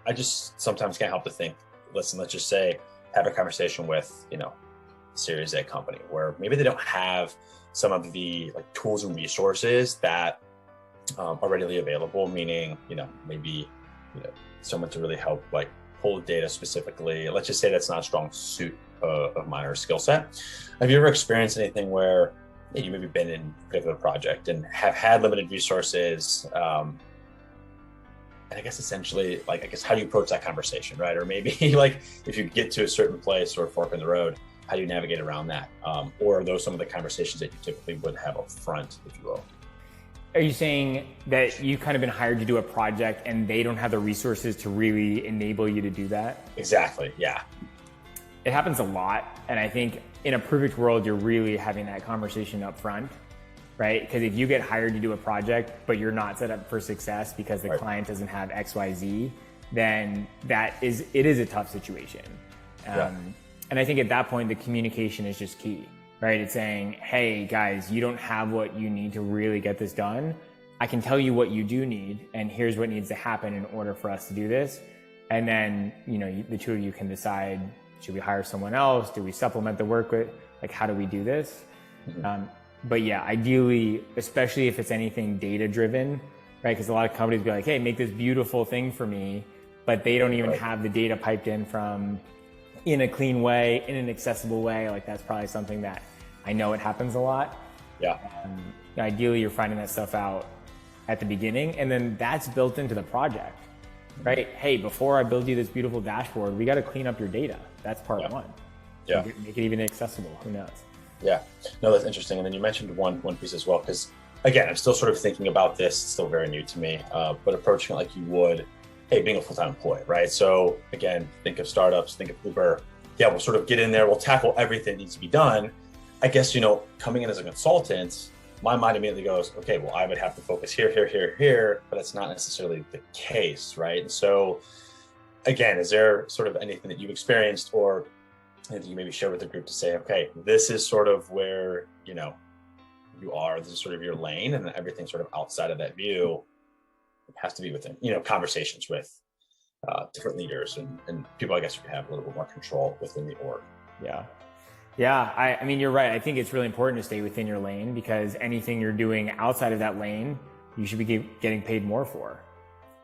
I just sometimes can't help to think, listen, let's just say, have a conversation with, Series A company where maybe they don't have some of the like tools and resources that are readily available, meaning, maybe, someone to really help like pull data specifically. Let's just say that's not a strong suit of mine or skill set. Have you ever experienced anything where you maybe been in a particular project and have had limited resources? And I guess essentially, how do you approach that conversation, right? Or maybe like if you get to a certain place or a fork in the road, how do you navigate around that? Or are those some of the conversations that you typically would have up front, if you will? Are you saying that you've kind of been hired to do a project and they don't have the resources to really enable you to do that? Exactly, yeah. It happens a lot. And I think in a perfect world, you're really having that conversation up front, right? Because if you get hired to do a project, but you're not set up for success because the client doesn't have X, Y, Z, then it is a tough situation. And I think at that point, the communication is just key, right? It's saying, hey guys, you don't have what you need to really get this done. I can tell you what you do need, and here's what needs to happen in order for us to do this. And then, the two of you can decide, should we hire someone else? Do we supplement the work with, how do we do this? Mm-hmm. But yeah, ideally, especially if it's anything data driven, right? Because a lot of companies be like, hey, make this beautiful thing for me, but they don't even have the data piped in a clean way, in an accessible way. That's probably something that I know it happens a lot. Yeah. Ideally, you're finding that stuff out at the beginning, and then that's built into the project, right? Hey, before I build you this beautiful dashboard, we got to clean up your data. That's part one. Yeah. Make it even accessible. Who knows? Yeah. No, that's interesting. And then you mentioned one piece as well, because again, I'm still sort of thinking about this. It's still very new to me, but approaching it like you would, hey, being a full-time employee, right? So again, think of startups, think of Uber. Yeah, we'll sort of get in there. We'll tackle everything that needs to be done. I guess, coming in as a consultant, my mind immediately goes, okay, well, I would have to focus here, but that's not necessarily the case, right? And so again, is there sort of anything that you've experienced or anything you maybe share with the group to say, okay, this is sort of where, you are, this is sort of your lane, and everything sort of outside of that view has to be within, conversations with different leaders and people, I guess, who can have a little bit more control within the org. Yeah. I mean, you're right. I think it's really important to stay within your lane, because anything you're doing outside of that lane, you should be getting paid more for,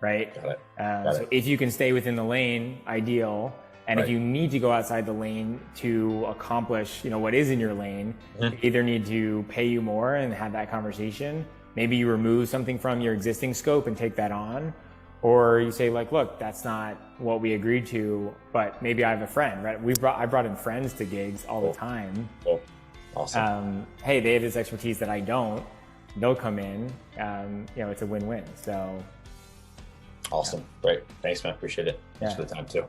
right? Got so it. If you can stay within the lane, ideal. And if you need to go outside the lane to accomplish, what is in your lane, you either need to pay you more and have that conversation. Maybe you remove something from your existing scope and take that on. Or you say look, that's not what we agreed to, but maybe I have a friend, right? I brought in friends to gigs all the time. Cool. Awesome. Hey, they have this expertise that I don't. They'll come in. It's a win-win. So. Awesome. Great. Thanks, man. Appreciate it. Thanks for the time too.